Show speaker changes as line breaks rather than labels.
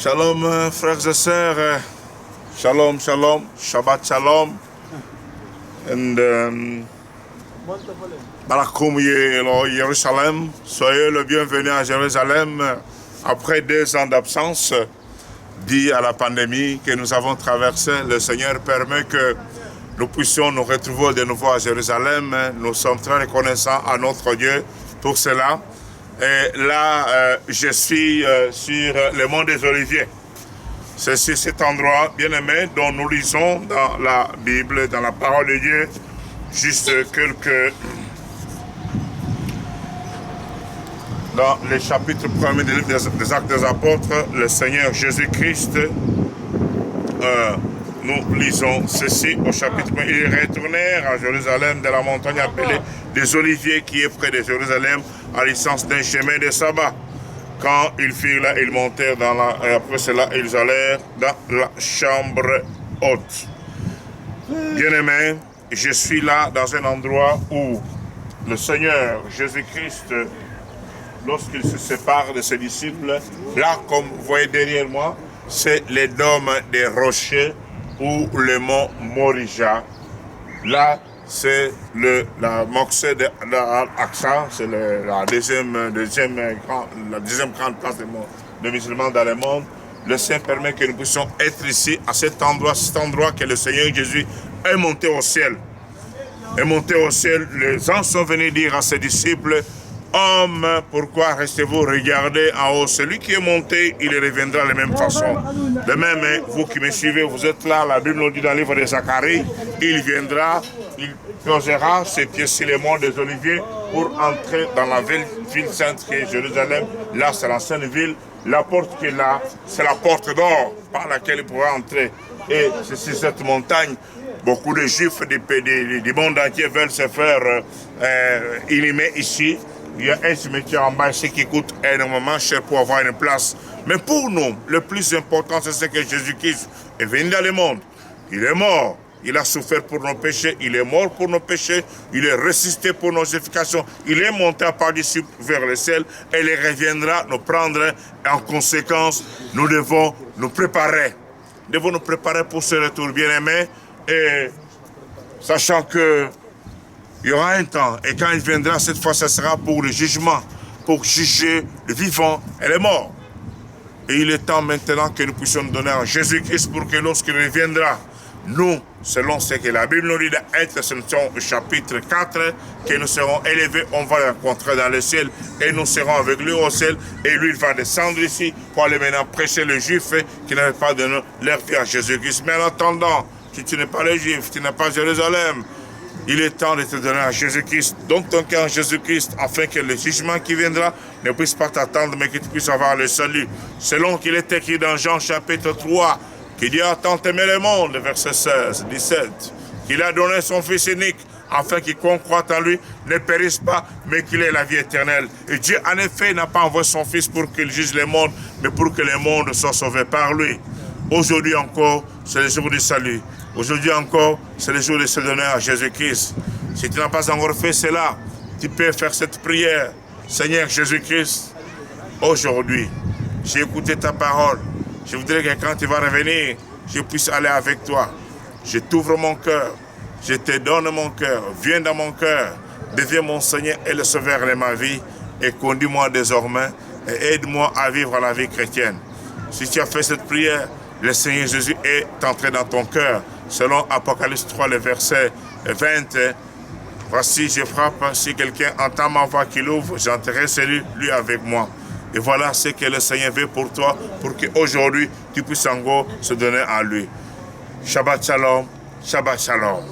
Shalom, frères et sœurs. Shalom, shalom, Shabbat shalom. And Barakoum Jérusalem. Soyez le bienvenu à Jérusalem après 2 ans d'absence due à la pandémie que nous avons traversée. Le Seigneur permet que nous puissions nous retrouver de nouveau à Jérusalem. Nous sommes très reconnaissants à notre Dieu pour cela. Et là, je suis sur le mont des Oliviers. C'est sur cet endroit, bien-aimé, dont nous lisons dans la Bible, dans la parole de Dieu, juste quelques... Dans les chapitres 1er du livre des Actes des Apôtres, le Seigneur Jésus-Christ, nous lisons ceci au chapitre 1. Ils retournèrent à Jérusalem de la montagne appelée des Oliviers, qui est près de Jérusalem, à distance d'un chemin de sabbat. Quand ils firent là, ils montèrent dans la... Et après cela, ils allèrent dans la chambre haute. Bien-aimés, je suis là dans un endroit où le Seigneur Jésus-Christ, lorsqu'il se sépare de ses disciples, là, comme vous voyez derrière moi, c'est les dômes des rochers ou le mont Morija. Là, c'est la Moxée d'Al-Aqsa, c'est la deuxième grande place de musulmans dans le monde. Le Seigneur permet que nous puissions être ici, à cet endroit que le Seigneur Jésus est monté au ciel. Est monté au ciel. Les anges sont venus dire à ses disciples: Homme, pourquoi restez-vous? Regardez en haut. Celui qui est monté, il reviendra de la même façon. De même, vous qui me suivez, vous êtes là, la Bible nous dit dans le livre de Zacharie, il viendra, il posera ses pieds sur les monts des Oliviers pour entrer dans la ville sainte qui est Jérusalem. Là, c'est la sainte ville. La porte qui est là, c'est la porte d'or par laquelle il pourra entrer. Et c'est sur cette montagne, beaucoup de Juifs du monde entier veulent se faire inhumer ici. Il y a un cimetière en bas ici qui coûte énormément cher pour avoir une place. Mais pour nous, le plus important, c'est ce que Jésus-Christ est venu dans le monde. Il est mort. Il a souffert pour nos péchés. Il est mort pour nos péchés. Il est ressuscité pour nos efficaces. Il est monté par-dessus vers le ciel. Et il reviendra nous prendre. Et en conséquence, nous devons nous préparer. Nous devons nous préparer pour ce retour, bien-aimé. Et sachant que il y aura un temps, et quand il viendra, cette fois, ce sera pour le jugement, pour juger les vivants et les morts. Et il est temps maintenant que nous puissions nous donner à Jésus-Christ pour que lorsqu'il reviendra, nous, selon ce que la Bible nous dit d'être, ce sont au chapitre 4, que nous serons élevés, on va le rencontrer dans le ciel, et nous serons avec lui au ciel, et lui, il va descendre ici pour aller maintenant prêcher les Juifs qui n'avaient pas donné leur vie à Jésus-Christ. Mais en attendant, si tu n'es pas les Juifs, tu n'es pas Jérusalem, il est temps de te donner à Jésus-Christ. Donc ton cœur en Jésus-Christ, afin que le jugement qui viendra ne puisse pas t'attendre, mais que tu puisses avoir le salut. Selon qu'il est écrit dans Jean chapitre 3, que Dieu a tant aimé le monde, verset 16, 17, qu'il a donné son Fils unique, afin qu'il croit en lui ne périsse pas, mais qu'il ait la vie éternelle. Et Dieu, en effet, n'a pas envoyé son Fils pour qu'il juge le monde, mais pour que le monde soit sauvé par lui. Aujourd'hui encore, c'est le jour du salut. Aujourd'hui encore, c'est le jour de se donner à Jésus-Christ. Si tu n'as pas encore fait cela, tu peux faire cette prière. Seigneur Jésus-Christ, aujourd'hui, j'ai écouté ta parole. Je voudrais que quand tu vas revenir, je puisse aller avec toi. Je t'ouvre mon cœur. Je te donne mon cœur. Viens dans mon cœur. Deviens mon Seigneur et le Sauveur de ma vie. Et conduis-moi désormais. Et aide-moi à vivre la vie chrétienne. Si tu as fait cette prière, le Seigneur Jésus est entré dans ton cœur. Selon Apocalypse 3, le verset 20, voici, je frappe, si quelqu'un entend ma voix qui l'ouvre, j'entrerai celui, lui avec moi. Et voilà ce que le Seigneur veut pour toi, pour qu'aujourd'hui, tu puisses en gros se donner à lui. Shabbat shalom, Shabbat shalom.